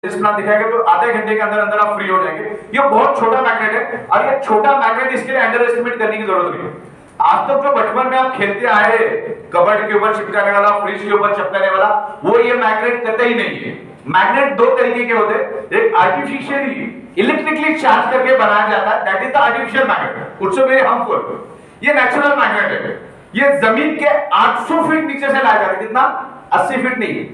Plan दिखाएगा तो आधे घंटे के अंदर अंदर आप फ्री हो जाएंगे। ये बहुत छोटा मैग्नेट है और ये छोटा मैग्नेट इसके लिए अंडर एस्टिमेट करने की जरूरत नहीं है। आज तक जो बचपन में आप खेलते आए कबर्ड के ऊपर चिपकाने वाला, फ्रिज के ऊपर चिपकाने वाला, वो ये मैग्नेट करते ही नहीं है। मैग्नेट दो तरीके के होते हैं, एक आर्टिफिशियली इलेक्ट्रिकली चार्ज करके बनाया जाता है, that is the artificial magnet, उससे वेरी हार्मफुल। ये नेचुरल मैग्नेट है, ये जमीन के 800 फीट नीचे से लाया जाता है। कितना? 80 फीट नहीं,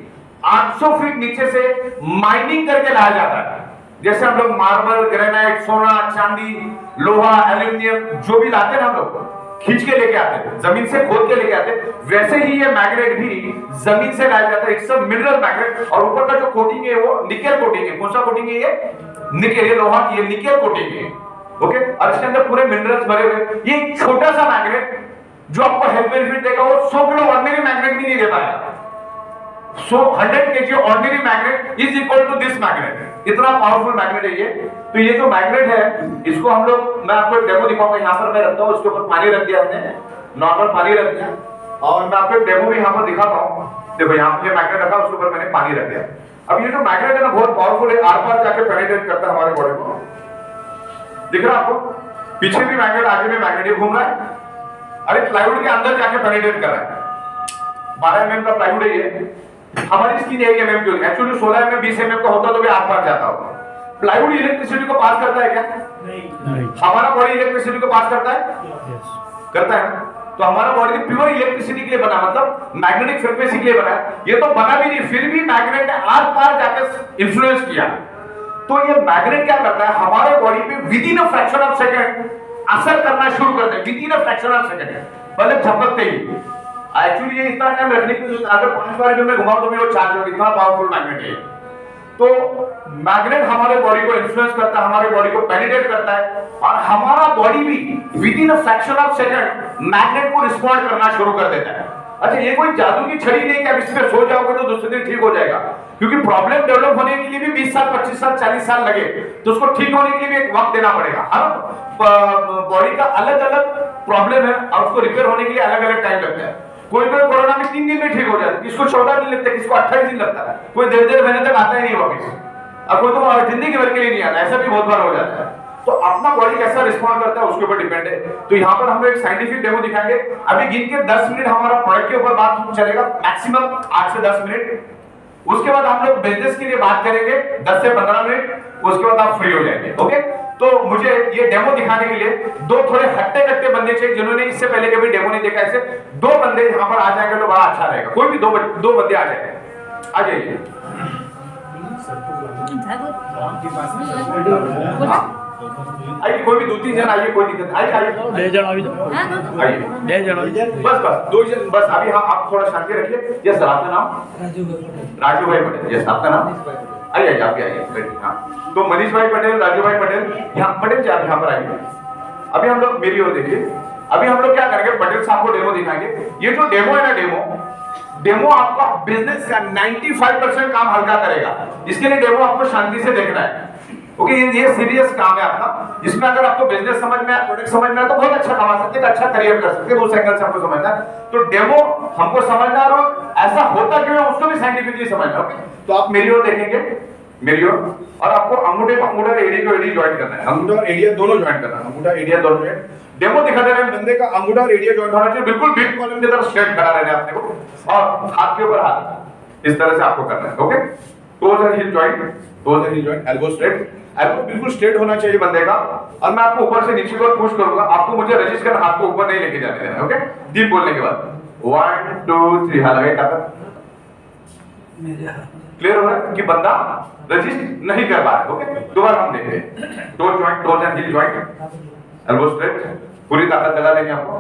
800 फीट नीचे से माइनिंग करके लाया जाता है। जैसे हम लोग मार्बल, ग्रेनाइट, सोना, चांदी, लोहा, एल्यूमिनियम जो भी लाते हैं हम लोग खींच के लेके आते हैं, जमीन से खोद के लेके आते हैं, वैसे ही ये मैग्नेट भी जमीन से लाया जाता है। इट्स अ मिनरल मैग्नेट और ऊपर का जो कोटिंग है वो निकेल कोटिंग है। कौन सा कोटिंग है ये? निकेल, ये लोहा की, ये निकेल कोटिंग है। ओके, और इसके अंदर पूरे मिनरल्स भरे हुए। ये एक छोटा सा मैग्नेट जो आपको हेल्थ बेनिफिट देगा वो 100 किलो ऑर्डिनरी मैग्नेट भी नहीं दे पाएगा। So 100 kg ordinary magnet is equal to this magnet. इतना पावरफुल मैग्नेट है ये। तो ये जो मैग्नेट है इसको हम लोग, मैं आपको एक डेमो दिखाऊंगा। यहाँ पर मैं रखता हूँ, उसके ऊपर पानी रख दिया हमने, नॉर्मल पानी रख दिया, और मैं आपको एक डेमो भी यहाँ पर दिखाता हूँ। देखो यहाँ पे मैग्नेट रखा, उसके ऊपर मैंने पानी रख दिया। अब ये जो मैग्नेट है ना बहुत पावरफुल है, आर पार जाके पेनिट्रेट करता है हमारे बॉडी को। दिख रहा है आपको? पीछे भी मैग्नेट, आगे भी मैग्नेट, ये घूम रहा है। अरे प्लाईवुड के अंदर जाके पेनिट्रेट कर रहा है। 12 mm का प्लाईवुड है ये। हमारी स्किन 1 mm की होती है, एक्चुअली 16 mm 20 mm का होता तो भी आर पार जाता होगा। प्लाईवुड इलेक्ट्रिसिटी को पास करता है क्या? नहीं। हमारा बॉडी इलेक्ट्रिसिटी को पास करता है? करता है ना। तो हमारा बॉडी प्योर इलेक्ट्रिसिटी के लिए बना, मतलब मैग्नेटिक फ्रीक्वेंसी के लिए बना है। ये तो बना भी नहीं, फिर भी मैग्नेट ने आर पार जाकर इंफ्लुएंस किया। तो ये मैग्नेट क्या करता है, हमारे बॉडी पे with in a fraction of second असर करना शुरू करता है। With in a fraction of second, मतलब झपकते ही। एक्चुअली ये इतना टाइम रखने की, अगर 5 बार भी मैं घुमाऊं तो भी वो चार्ज होगा, इतना पावरफुल मैग्नेट है। तो मैग्नेट हमारे बॉडी को इन्फ्लुएंस करता है, हमारे बॉडी को पेनिट्रेट करता है, और हमारा बॉडी भी with in a fraction of second magnet को रिस्पॉन्ड करना शुरू कर देता है। अच्छा, ये कोई जादू की छड़ी नहीं कि आप इस पे सो जाओगे तो दूसरे दिन ठीक हो जाएगा, क्योंकि प्रॉब्लम डेवलप होने के लिए भी 20 साल, 25 साल, 40 साल लगे, तो उसको ठीक होने के लिए भी एक वक्त देना पड़ेगा। हर बॉडी का अलग अलग प्रॉब्लम है और उसको रिपेयर होने के लिए अलग अलग टाइम लगता है। कोई कोरोना में 3 दिन में ठीक हो जाता है, किसको 14 दिन लगता है, किसको 28 दिन लगता है, कोई 1.5 महीने तक आता ही नहीं वापिस, और कोई तो जिंदगी भर के लिए नहीं आता, ऐसा भी बहुत बार हो जाता है। तो अपना बॉडी कैसा रिस्पॉन्ड करता है उसके ऊपर डिपेंड है। तो यहाँ पर हम लोग एक साइंटिफिक डेमो दिखाएंगे। अभी गिन के 10 मिनट हमारा प्रोडक्ट के ऊपर बात चलेगा, मैक्सिमम 8 से 10 मिनट। उसके बाद हम लोग बिजनेस के लिए बात करेंगे 10 से 15 मिनट, उसके बाद आप फ्री हो जाएंगे। ओके, तो मुझे ये डेमो दिखाने के लिए 2 थोड़े हट्टे-कट्टे बंदे चाहिए, जिन्होंने इससे पहले कभी डेमो नहीं देखा। ऐसे 2 बंदे यहाँ पर आ जाएंगे तो बड़ा अच्छा रहेगा। कोई भी 2 बंदे आ जाएंगे, आ जाइए। आइए, कोई भी 2-3 जन आइए, कोई दिक्कत नहीं। आइए, 2 जन आइए, बस 2 जन बस। अभी हम आप थोड़ा शांति रखिए। यस सर, आपका नाम? राजू भाई पटेल। यस, आपका नाम? आइए, आप भी आइए। हाँ, तो मनीष भाई पटेल, राजू भाई पटेल, यहाँ पटेल जी आप यहाँ पर आइए। अभी हम लोग मेरी ओर देखिए। अभी हम लोग क्या करेंगे, पटेल साहब को डेमो दिखाएंगे। ये जो डेमो है ना, डेमो आपका बिजनेस का 95% काम हल्का करेगा। इसके लिए डेमो आपको शांति से देखना है। ओके, ये सीरियस काम है आपका, जिसमें अगर आपको बिजनेस समझ में आया, प्रोडक्ट समझ में आया तो बहुत अच्छा कमा सकते हैं, अच्छा करियर कर सकते हैं। उस एंगल से हमको समझना है। तो डेमो हमको समझना है और ऐसा होता क्यों है उसको भी साइंटिफिकली समझना है। ओके, तो आप मेरी ओर देखेंगे, मेरी ओर, और आपको अंगूठा एडी को एडी ज्वाइन करना है। अंगूठा और एडिया दोनों ज्वाइन करना है, अंगूठा एडिया दोनों ज्वाइन। डेमो दिखाते रहे बंदे का अंगूठा और एडिया ज्वाइन होना चाहिए, बिल्कुल बिग कॉलम की तरह स्ट्रेट खड़ा रहना है अपने को, और हाथ के ऊपर हाथ इस तरह से आपको करना है। Okay, toes and heel join, elbow straight, elbow बिल्कुल स्ट्रेट होना चाहिए बंदे का। और मैं आपको ऊपर से नीचे को पुश करूंगा, आपको मुझे रजिस्ट कर हाथ को ऊपर नहीं लेके जाने देना। ओके, डीप बोलने के बाद 1 2 3 हाथ लगाइए, ताकत क्लियर हो रहा है कि बंदा रजिस्ट नहीं कर पा रहा है। ओके, दोबारा हम देखते हैं। Toes and heel joint, elbow straight, पूरी ताकत लगा देंगे आपको।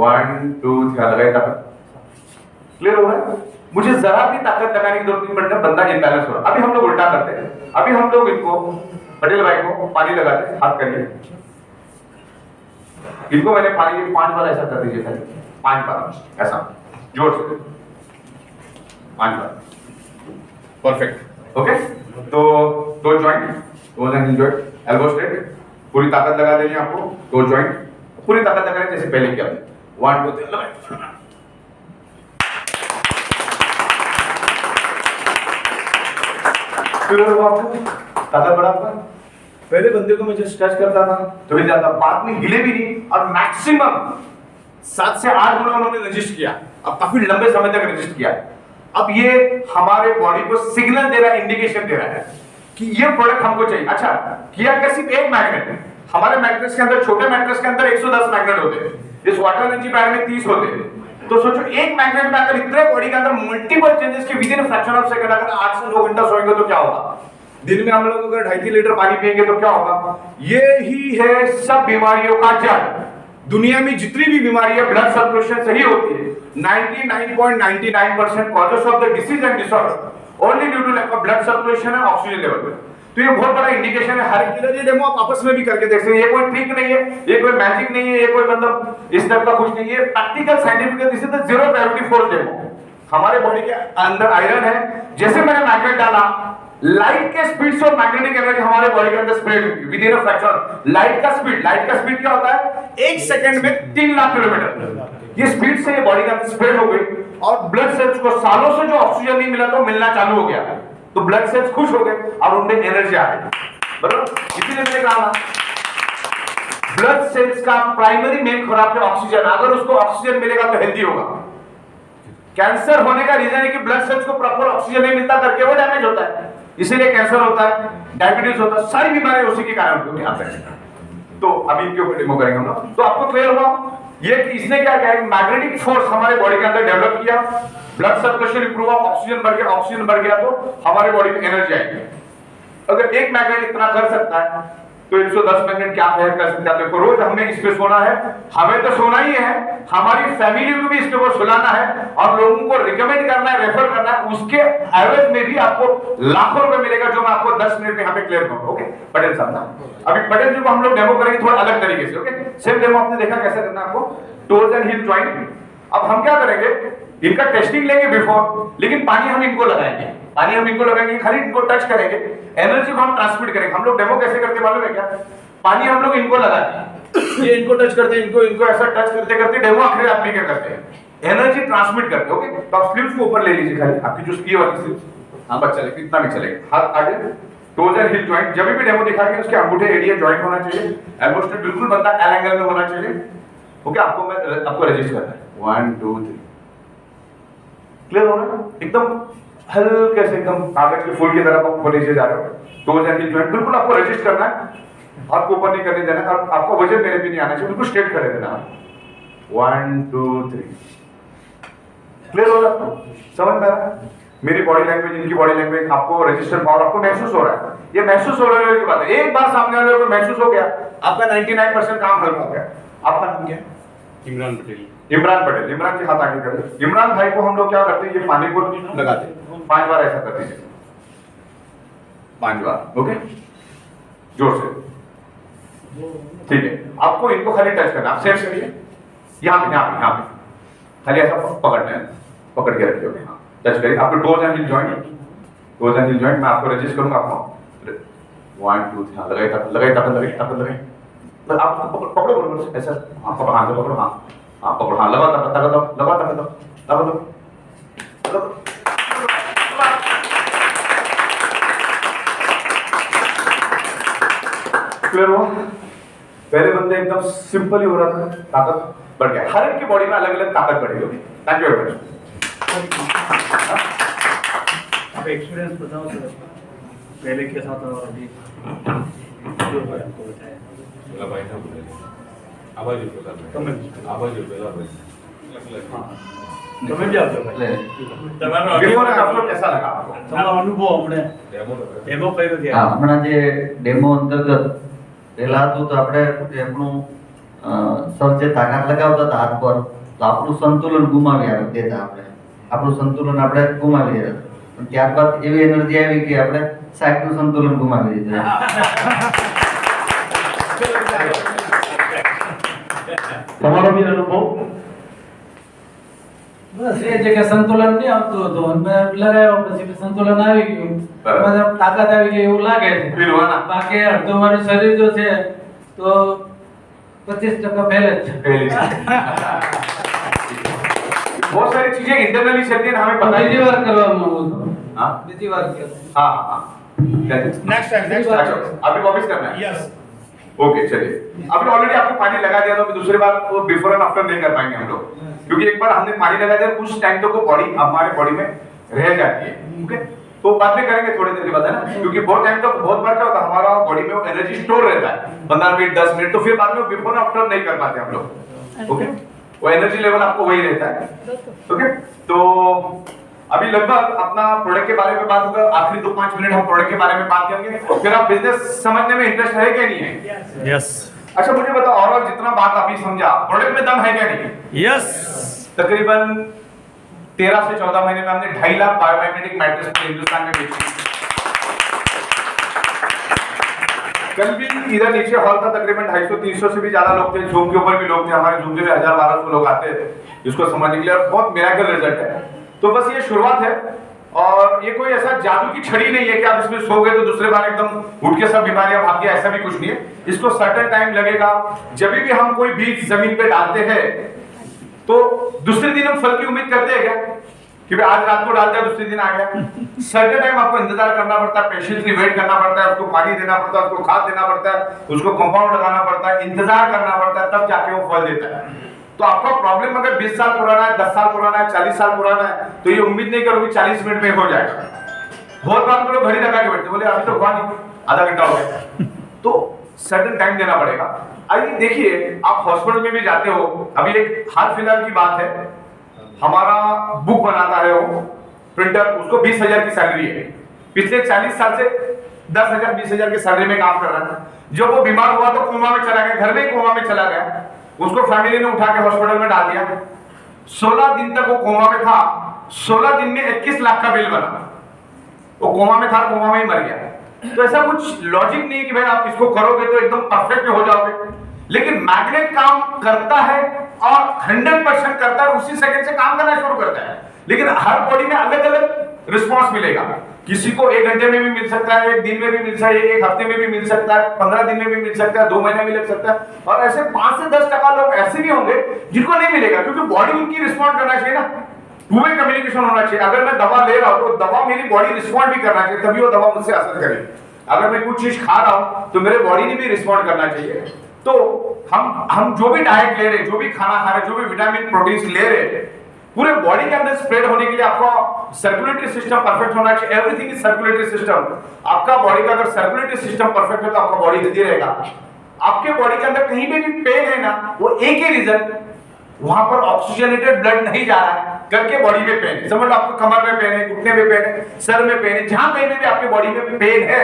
1 2 3 हाथ लगाइए, ताकत क्लियर हो रहा है। मुझे जरा भी ताकत लगाने की जरूरत नहीं पड़ती, बंदा इम्बैलेंस हो रहा है। अभी हम लोग उल्टा करते हैं। अभी हम लोग इनको, पटेल भाई को पानी लगाते हैं, हाथ करिए। इनको मैंने पानी 5 बार ऐसा कर दीजिए, खाली 5 बार ऐसा जोर से 5 बार, परफेक्ट। ओके, तो 2 joint, toes and heel joint, elbow straight, पूरी ताकत लगा देंगे आपको। 2 ज्वाइंट पूरी ताकत लगा रहे जैसे पहले किया। 1 2 3 लगाए। क्लियर हुआ आपको? ताकत बढ़ा आपका? पहले बंदे को मैं जस्ट टच करता था तो हिल जाता, बाद में हिले भी नहीं, और मैक्सिमम 7 से 8 गुना उन्होंने रजिस्ट किया, अब काफी लंबे समय तक रजिस्ट किया। अब ये हमारे बॉडी को सिग्नल दे रहा है, इंडिकेशन दे रहा है कि ये प्रोडक्ट हमको चाहिए। अच्छा, किया क्या? सिर्फ एक मैग्नेट। हमारे मैट्रेस के अंदर, छोटे मैट्रेस के अंदर 110 मैग्नेट होते हैं, इस वाटर एनर्जी पैड में 30 होते हैं। तो सोचो एक मैग्नेट में अगर इतने बॉडी के अंदर मल्टीपल चेंजेस के with in fraction of second अगर 8 से 9 घंटा सोएंगे तो क्या होगा? दिन में हम लोग अगर 2.5 लीटर पानी पिएंगे तो क्या होगा? ये ही है सब बीमारियों का जड़। दुनिया में जितनी भी बीमारी है ब्लड सर्कुलेशन से ही होती है। 99.99% causes of the disease and disorder only due to lack of blood circulation and oxygen level. तो ये बहुत बड़ा इंडिकेशन है। हर एक डेमो आप आपस में भी करके देख सकते हैं। ये कोई ट्रिक नहीं है, ये कोई मैजिक नहीं है, ये कोई मतलब इस टाइप का कुछ नहीं है। Practical scientific, this is the zero gravity force demo. हमारे बॉडी के अंदर आयरन है, जैसे मैंने मैग्नेट डाला, लाइट के स्पीड से मैग्नेटिक एनर्जी हमारे बॉडी के अंदर स्प्रेड होगी with in a fraction. Light का स्पीड क्या होता है? 1 सेकंड में 3 लाख किलोमीटर। ये स्पीड से ये बॉडी के अंदर स्प्रेड हो गई और ब्लड सेल्स को सालों से जो ऑक्सीजन नहीं मिला तो मिलना चालू हो गया, तो ब्लड सेल्स खुश हो गए और उनमें एनर्जी आ गई। बराबर, इसीलिए मैंने कहा ब्लड सेल्स का प्राइमरी मेन खुराक है ऑक्सीजन। अगर उसको ऑक्सीजन मिलेगा तो हेल्दी होगा। कैंसर होने का रीजन है कि ब्लड सेल्स को प्रॉपर ऑक्सीजन नहीं मिलता करके वो डैमेज होता है, इसीलिए कैंसर होता है, डायबिटीज होता है, सारी बीमारियां उसी के कारण होती है। तो अभी इनके ऊपर डेमो करेंगे हम लोग। तो आपको क्लियर हुआ ये कि इसने क्या किया? मैग्नेटिक फोर्स हमारे बॉडी के अंदर डेवलप किया, ब्लड सर्कुलेशन इंप्रूव हुआ, ऑक्सीजन बढ़ गया तो हमारे बॉडी में एनर्जी आएगी। अगर एक मैग्नेट इतना कर सकता है तो 110 मैग्नेट क्या कर सकता है? देखो रोज हमें इस पे सोना है, हमें तो सोना ही है, हमारी फैमिली को भी इसके ऊपर सुलाना है और लोगों को रिकमेंड करना है, रेफर करना है। उसके एवरेज में भी आपको लाखों रुपए मिलेगा, जो मैं आपको 10 मिनट में यहाँ पे क्लियर करूंगा। ओके पटेल साहब ना, अभी पटेल जी को हम लोग डेमो करेंगे थोड़ा अलग तरीके से। ओके, सेम डेमो आपने देखा कैसे करना है आपको, टोज एंड हील जॉइंट। अब हम क्या करेंगे, इनका टेस्टिंग लेंगे बिफोर, लेकिन पानी हम इनको लगाएंगे, खाली इनको टच करेंगे, एनर्जी को हम ट्रांसमिट करेंगे। हम लोग डेमो कैसे करते मालूम है क्या? पानी हम लोग इनको लगाते हैं, ये इनको टच करते हैं, इनको ऐसा टच करते करते डेमो आखिर आदमी क्या करते हैं, एनर्जी ट्रांसमिट करते हैं। ओके, तो आप स्लीव्स को ऊपर ले लीजिए, खाली आपकी जो स्की वाली स्लीव्स, हाँ बस चलेगा, इतना भी चलेगा। हाथ आगे, टोज एंड हिल जॉइंट। जब भी डेमो दिखाएंगे उसके अंगूठे एरिया जॉइंट होना चाहिए, एल्बो स्ट्रेट बिल्कुल बंदा एल एंगल में होना चाहिए। ओके, आपको रजिस्ट करना है 1 2 3। क्लियर हो रहा है? एकदम हल्के से, एकदम कागज के फूल की तरह आप ऊपर नीचे जा रहे हो। टोज एंड हिल जॉइंट बिल्कुल आपको रजिस्ट करना है, हाथ को ऊपर नहीं करने देना है और आपको वजन मेरे भी नहीं आना चाहिए, बिल्कुल स्ट्रेट खड़े रहना है। 1 2 3। क्लियर हो रहा है? समझ में आ रहा है? मेरी बॉडी लैंग्वेज, इनकी बॉडी लैंग्वेज, आपको रजिस्टर पावर आपको महसूस हो रहा है। ये महसूस हो रहा है की बात है। एक बार सामने वाले को महसूस हो गया, आपका 99% काम हल्का हो गया। आपका नाम क्या है? इमरान पटेल। इमरान पटेल। इमरान जी हाथ आगे करें। इमरान भाई को हम लोग क्या करते हैं, ये पानी को लगाते हैं, 5 बार ऐसा कर दीजिए, 5 बार। ओके, जोर से, ठीक है। आपको इनको खाली टच करना, आप सेफ करिए, यहाँ पे खाली ऐसा पकड़ना है, पकड़ के रखिए। ओके, हाँ टच करिए। आपको टोज एंड हिल जॉइंट, मैं आपको रजिस्ट करूंगा। आपको 1 2 3 हाँ लगाए, आप पकड़ो बरोबर से ऐसा, हाँ पकड़ो, हाँ पकड़ो, हाँ पकड़ो, हाँ लगा दो। क्लियर हो? पहले बंदे एकदम सिंपल ही हो रहा था, ताकत बढ़ गया। हर एक की बॉडी में अलग अलग ताकत बढ़ी होगी। Thank you very much. आप एक्सपीरियंस बताओ सर, पहले कैसा था और अभी जो है आपको बताया। भाई ना बोले आवाज ऊपर कर, आवाज ऊपर તમે બી આવજો ભાઈ તમારો बिफोर एंड आफ्टर कैसा लगा आपको? તમારો અનુભવ હમણે ડેમો કર્યો છે। હા, હમણાં જે ડેમો અંતર્ગત પહેલા હતું તો આપણે એમનું સર જે તાકાત લગાવતા હતા હાથ પર, તો આપણું સંતુલન ગુમાવી દેતા, આપણું સંતુલન આપણે ગુમાવી દેતા, પણ ત્યારબાદ એવી એનર્જી આવી કે આપણે સાહેબનું સંતુલન ગુમાવી દીધું। તમારો બી અનુભવ? બસ એ જગ્યા સંતુલન નહીં આવતું હતું, અમે લગાવ્યો પછી સંતુલન આવી ગયું, એમાં તાકાત આવી ગઈ એવું લાગે છે। ફીલ हुआ ना? બાકી અડધું મારું શરીર જો છે તો 25% પહેલે જ છે। बहुत सारी चीजें इंटरनली चलती है, हमें पता ही બીજી नहीं। વાર કરવા માંગુ છું। हाँ બીજી વાર કરું। हाँ हाँ, नेक्स्ट टाइम नेक्स्ट अच्छा, अभी वापस करना है? यस ओके चलिए, अभी ऑलरेडी आपको पानी लगा दिया तो अभी दूसरी बार वो बिफोर एंड आफ्टर नहीं कर पाएंगे हम लोग, क्योंकि एक बार हमने पानी लगा दिया कुछ टाइम तक वो बॉडी हमारे बॉडी में रह जाती है। ओके, तो बाद में करेंगे थोड़ी देर के बाद, है ना, क्योंकि बहुत टाइम तक बहुत बार क्या होता है हमारा बॉडी में वो एनर्जी स्टोर रहता है 15 मिनट 10 मिनट, तो फिर बाद में बिफोर एंड आफ्टर नहीं कर पाते हम लोग। ओके, वो एनर्जी लेवल आपको वही रहता है। ओके, तो अभी लगभग अपना प्रोडक्ट के बारे में बात होगा, आखिरी 2-5 मिनट हम प्रोडक्ट के बारे में बात करेंगे, फिर आप बिजनेस समझने में इंटरेस्ट है क्या नहीं है? यस अच्छा मुझे बताओ, ओवरऑल जितना बात अभी समझा, प्रोडक्ट में दम है क्या नहीं? यस तकरीबन 13 से 14 महीने में हमने 2.5 लाख बायोमैग्नेटिक मैट्रेस पूरे हिंदुस्तान में बेची। कल भी इधर नीचे हॉल था, तकरीबन 250-300 से भी ज्यादा लोग थे, जूम के ऊपर भी लोग थे, हमारे जूम में 1000-1200 लोग आते हैं इसको समझने के लिए, और बहुत मिरेकल रिजल्ट है। तो बस ये शुरुआत है, और ये कोई ऐसा जादू की छड़ी नहीं है कि आप इसमें सो गए तो दूसरे बार एकदम उठ के सब बीमारियां भाग गया, ऐसा भी कुछ नहीं है। इसको सर्टेन टाइम लगेगा। जब भी हम कोई बीज जमीन पे डालते हैं तो दूसरे दिन हम फल की उम्मीद करते हैं क्या कि भाई आज रात को डाल दिया दूसरे दिन आ गया? सर्टेन टाइम आपको इंतजार करना पड़ता है, पेशेंटली वेट करना पड़ता है, उसको पानी देना पड़ता है, उसको खाद देना पड़ता है, उसको कंपाउंड लगाना पड़ता है, इंतजार करना पड़ता है, तब जाके वो फल देता है। तो आपका प्रॉब्लम अगर 20 साल पुराना है, 10 साल पुराना है, 40 साल पुराना है, तो ये उम्मीद नहीं करोगे 40 मिनट में हो जाएगा। बहुत बार तो लोग घड़ी लगा के बैठते, बोले अभी तो हुआ नहीं, आधा घंटा हो गया। तो सर्टेन टाइम देना पड़ेगा। आइए देखिए, आप हॉस्पिटल में भी जाते हो, अभी एक हाल फिलहाल की बात है, हमारा बुक बनाता है वो प्रिंटर, उसको 20,000 की सैलरी है, पिछले 40 साल से 10,000 20,000 की सैलरी में काम कर रहा है। जब वो बीमार हुआ तो कोमा में चला गया, घर में ही कोमा में चला गया, उसको फैमिली ने उठा के हॉस्पिटल में डाल दिया। 16 दिन तक वो कोमा में था, 16 दिन में 21 लाख का बिल बना। वो कोमा में था, कोमा में ही मर गया। तो ऐसा कुछ लॉजिक नहीं कि भाई आप इसको करोगे तो एकदम परफेक्ट हो जाओगे, लेकिन मैग्नेट काम करता है और 100% करता है, उसी सेकंड से काम करना शुरू करता है। लेकिन हर बॉडी में अलग अलग रिस्पॉन्स मिलेगा, किसी को 1 घंटे में भी मिल सकता है, 1 दिन में भी मिल सकता है, 1 हफ्ते में भी मिल सकता है, 15 दिन में भी मिल सकता है, 2 महीने में मिल सकता है, और ऐसे 5 से 10% लोग ऐसे भी होंगे जिनको नहीं मिलेगा, क्योंकि बॉडी उनकी रिस्पॉन्ड करना चाहिए ना, टू वे कम्युनिकेशन होना चाहिए। अगर मैं दवा ले रहा हूं तो दवा मेरी बॉडी रिस्पॉन्ड भी करना चाहिए, तभी वो दवा मुझसे असर करेगी। अगर मैं कुछ चीज खा रहा हूं तो मेरे बॉडी ने भी रिस्पॉन्ड करना चाहिए। तो हम जो भी डाइट ले रहे, जो भी खाना खा रहे, जो भी विटामिन प्रोटीन ले रहे, पूरे बॉडी के अंदर स्प्रेड होने के लिए आपका सर्कुलेटरी सिस्टम परफेक्ट होना चाहिए। Everything is circulatory system. आपका बॉडी का अगर सर्कुलेटरी सिस्टम परफेक्ट है तो आपका बॉडी हेल्दी रहेगा। आपके बॉडी के अंदर कहीं पे भी पेन है ना, वो एक ही रीजन, वहां पर ऑक्सीजनेटेड ब्लड नहीं जा रहा है करके बॉडी में पेन है। समझ लो आपको कमर में पेन है, घुटने में पेन है, सर में पेन है, जहां कहीं भी आपके बॉडी में पेन है,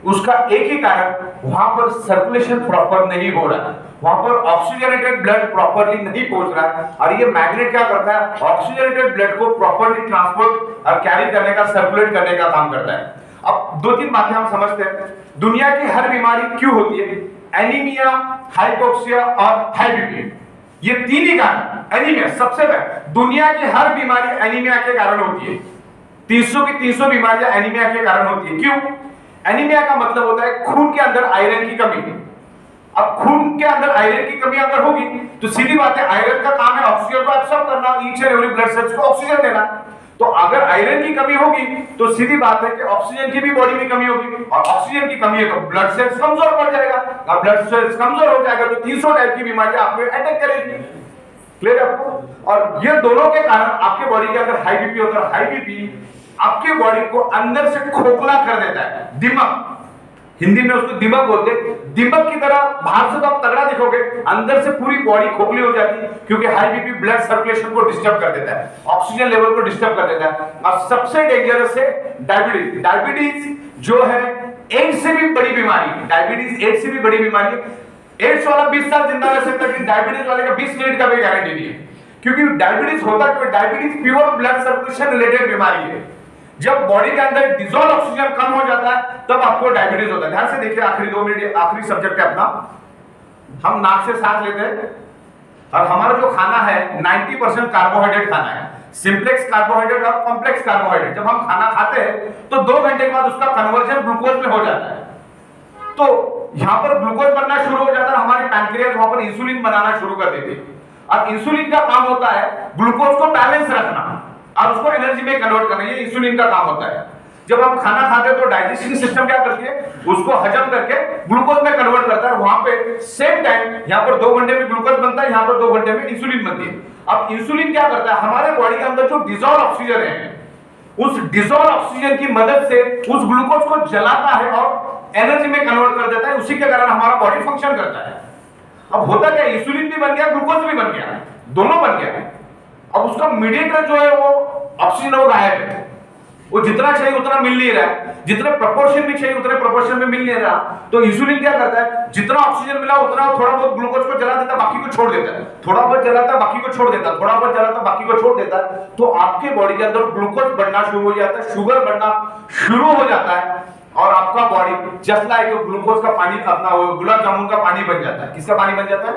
उसका एक ही कारण, वहां पर सर्कुलेशन प्रॉपर नहीं हो रहा है, वहां पर ऑक्सीजनेटेड ब्लड प्रॉपरली नहीं पहुंच रहा है। और ये मैग्नेट क्या करता है, ऑक्सीजनेटेड ब्लड को प्रॉपरली ट्रांसपोर्ट और कैरी करने का, सर्कुलेट करने का काम करता है। अब 2-3 बातें हम समझते हैं। दुनिया की हर बीमारी क्यों होती है? एनीमिया, हाइपोक्सिया और हाई बीपी, ये 3 ही कारण। एनीमिया सबसे पहले, दुनिया की हर बीमारी एनीमिया के कारण होती है। 300 की 300 बीमारियां एनीमिया के कारण होती है। क्यों? एनीमिया का मतलब होता है खून के अंदर आयरन की कमी। अब खून के अंदर आयरन की कमी अगर होगी तो सीधी बात है, आयरन का काम है ऑक्सीजन को एब्सॉर्ब करना, each and every blood cells को ऑक्सीजन देना। तो अगर आयरन की कमी होगी तो सीधी बात है कि ऑक्सीजन की भी बॉडी में कमी होगी, और ऑक्सीजन की कमी है तो ब्लड सेल्स कमजोर पड़ जाएगा, और ब्लड सेल्स कमजोर हो जाएगा तो 300 टाइप की बीमारियां आप पे अटैक करेगी। क्लियर आपको? और ये दोनों के कारण आपके बॉडी के अंदर हाई बीपी होता है। हाई बीपी आपके बॉडी को अंदर से खोखला कर देता है, दिमाग, हिंदी में उसको दिमाग बोलते हैं। दिमाग की तरह बाहर से तो आप तगड़ा दिखोगे, अंदर से पूरी बॉडी खोखली हो जाती है, क्योंकि हाई बीपी ब्लड सर्कुलेशन को डिस्टर्ब कर देता है, ऑक्सीजन लेवल को डिस्टर्ब कर देता है। और सबसे डेंजरस है डायबिटीज। डायबिटीज जो है एड्स से भी बड़ी बीमारी है। डायबिटीज एड्स से भी बड़ी बीमारी है। एड्स वाला 20 साल जिंदा रह सकता है, लेकिन डायबिटीज वाले का 20 मिनट का भी गारंटी नहीं है, क्योंकि डायबिटीज होता है, diabetes pure blood circulation related बीमारी है। जब बॉडी के अंदर डिसॉल्व ऑक्सीजन कम हो जाता है तब आपको डायबिटीज होता है। ध्यान से देखिए, आखिरी 2 मिनट, आखिरी सब्जेक्ट है अपना। हम नाक से सांस लेते हैं और हमारा जो खाना है 90% कार्बोहाइड्रेट खाना है, सिंप्लेक्स कार्बोहाइड्रेट और कॉम्प्लेक्स कार्बोहाइड्रेट। जब हम खाना खाते हैं तो 2 घंटे के बाद उसका कन्वर्जन ग्लूकोज में हो जाता है, तो यहां पर ग्लूकोज बनना शुरू हो जाता है, हमारी पैनक्रियाज वहां पर इंसुलिन बनाना शुरू कर देती है। और इंसुलिन का काम होता है ग्लूकोज को बैलेंस रखना और उसको एनर्जी में कन्वर्ट करना, ये इंसुलिन का काम होता है। जब हम खाना खाते हैं तो डाइजेस्टिव सिस्टम क्या करती है, उसको हजम करके ग्लूकोज में कन्वर्ट करता है। वहां पे सेम टाइम यहाँ पर 2 घंटे में ग्लूकोज बनता है, यहाँ पर 2 घंटे में इंसुलिन बनती है। अब इंसुलिन क्या करता है, हमारे बॉडी के अंदर जो डिसॉल्व ऑक्सीजन है, उस डिसॉल्व ऑक्सीजन की मदद से उस ग्लूकोज को जलाता है और एनर्जी में कन्वर्ट कर देता है। उसी के कारण हमारा बॉडी फंक्शन करता है। अब होता क्या, इंसुलिन भी बन गया, ग्लूकोज भी बन गया, दोनों बन गया। अब उसका मीडिएटर जो है वो ऑक्सीजन वो गायब है, वो जितना चाहिए उतना मिल नहीं रहा है, जितने प्रोपोर्शन में चाहिए उतने प्रोपोर्शन में मिल नहीं रहा। तो इंसुलिन क्या करता है, जितना ऑक्सीजन मिला उतना थोड़ा बहुत ग्लूकोज को जला देता है, बाकी को छोड़ देता है, थोड़ा बहुत जलाता है, बाकी को छोड़ देता है, थोड़ा बहुत जलाता है, बाकी को छोड़ देता है। तो आपके बॉडी के अंदर ग्लूकोज बढ़ना शुरू हो जाता है, शुगर बढ़ना शुरू हो जाता है और आपका बॉडी जस्ट लाइक ग्लूकोज का पानी अपना गुलाब जामुन का पानी बन जाता है। किसका पानी बन जाता है,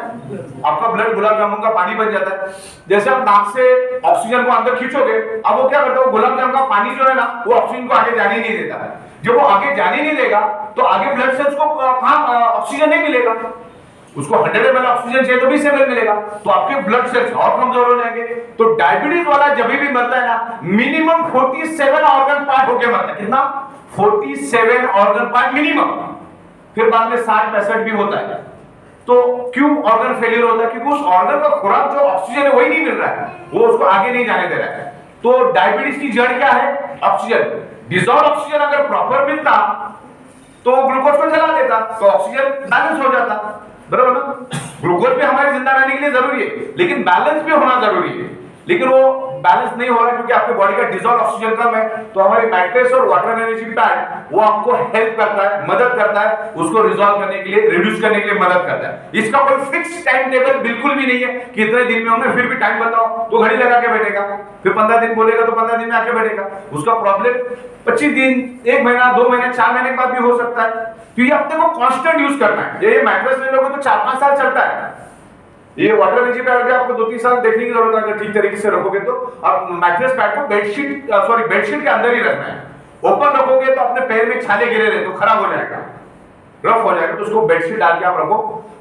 आपका ब्लड गुलाब जामुन का पानी बन जाता है। जैसे आप नाक से ऑक्सीजन को अंदर खींचोगे, अब वो क्या करता है, गुलाब जामुन का पानी जो है ना, वो ऑक्सीजन को आगे जाने नहीं देता है। जब वो आगे जाने नहीं देगा तो आगे ब्लड सेल्स को कहां ऑक्सीजन नहीं मिलेगा, उसको 100 ml ऑक्सीजन चाहिए तो 20 ml मिलेगा, तो आपके ब्लड सेल्स और कमजोर हो जाएंगे। तो डायबिटीज वाला जब भी मरता है ना, मिनिमम 47 ऑर्गन पार्ट होके मरता है। कितना, 47 ऑर्गन पार्ट मिनिमम। फिर बाद में 60-65 भी होता है। तो क्यों ऑर्गन फेलियर होता है, क्योंकि उस ऑर्गन का खुराक जो ऑक्सीजन है वही नहीं मिल रहा है, वो उसको आगे नहीं जाने दे रहा है। तो डायबिटीज की जड़ क्या है, ऑक्सीजन। डिसॉल्व ऑक्सीजन अगर प्रॉपर मिलता तो ग्लूकोज को जला देता, तो ऑक्सीजन बैलेंस हो जाता, बराबर ना। ग्लूकोज भी हमारे जिंदा रहने के लिए जरूरी है, लेकिन बैलेंस भी होना जरूरी है। लेकिन वो बैलेंस नहीं हो रहा क्योंकि आपके बॉडी का डिसॉल्व ऑक्सीजन कम है। तो हमारी मैट्रेस और वाटर एनर्जी पैड वो आपको हेल्प करता है, मदद करता है, उसको रिजॉल्व करने के लिए, रिड्यूस करने के लिए मदद करता है। इसका कोई फिक्स टाइम टेबल बिल्कुल भी नहीं है कि इतने दिन में होंगे, फिर भी टाइम बताओ तो घड़ी लगा के बैठेगा, फिर 15 दिन बोलेगा तो 15 दिन में आके बैठेगा। उसका प्रॉब्लम 25 दिन, 1 महीना, 2 महीने, 4 महीने के बाद भी हो सकता है। तो ये अपने को कांस्टेंट यूज करना है। ये मैट्रेस ले लोगे तो 4-5 साल चलता है। ये वाटर एनर्जी पैड भी आपको 2-3 साल देखने की जरूरत है, अगर ठीक तरीके से रखोगे तो। अब मैट्रेस पैड को बेडशीट के अंदर ही रखना है। ओपन रखोगे तो अपने पैर में छाले गिरे रहे तो खराब हो जाएगा, रफ हो जाएगा। तो उसको बेडशीट डाल के आप रखो।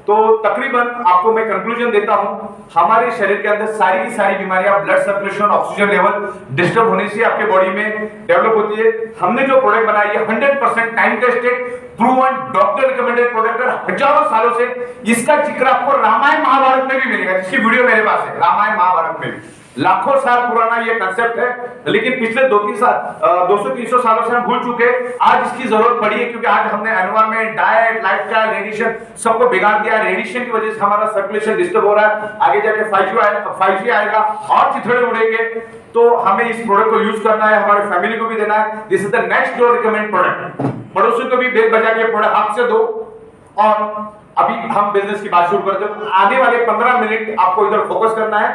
तो तकरीबन आपको मैं कंक्लूजन देता हूं, हमारे शरीर के अंदर सारी की सारी बीमारियां blood circulation, oxygen level disturb होने से आपके बॉडी में डेवलप होती है। हमने जो प्रोडक्ट बनाई है 100% time tested, proven, doctor recommended product है। हजारों सालों से इसका जिक्र आपको रामायण महाभारत में भी मिलेगा, जिसकी वीडियो मेरे पास है। रामायण महाभारत में भी लाखों साल पुराना ये कंसेप्ट है, लेकिन पिछले 200-300 सालों से हम भूल चुके। आज इसकी जरूरत पड़ी है क्योंकि आज हमने एनवायरमेंट, डाइट, लाइफस्टाइल, रेडिएशन सबको बिगाड़ दिया। रेडिएशन की वजह से हमारा सर्कुलेशन डिस्टर्ब हो रहा है। आगे जाके 5G आएगा और चिथड़े उड़ेंगे। तो हमें इस प्रोडक्ट को यूज करना है, हमारे फैमिली को भी देना है। This is the next door recommend product. पड़ोसी को भी बेल बजा के प्रोडक्ट हाथ से दो। और अभी हम बिजनेस की बात शुरू करते हैं। आने वाले 15 मिनट आपको इधर फोकस करना है।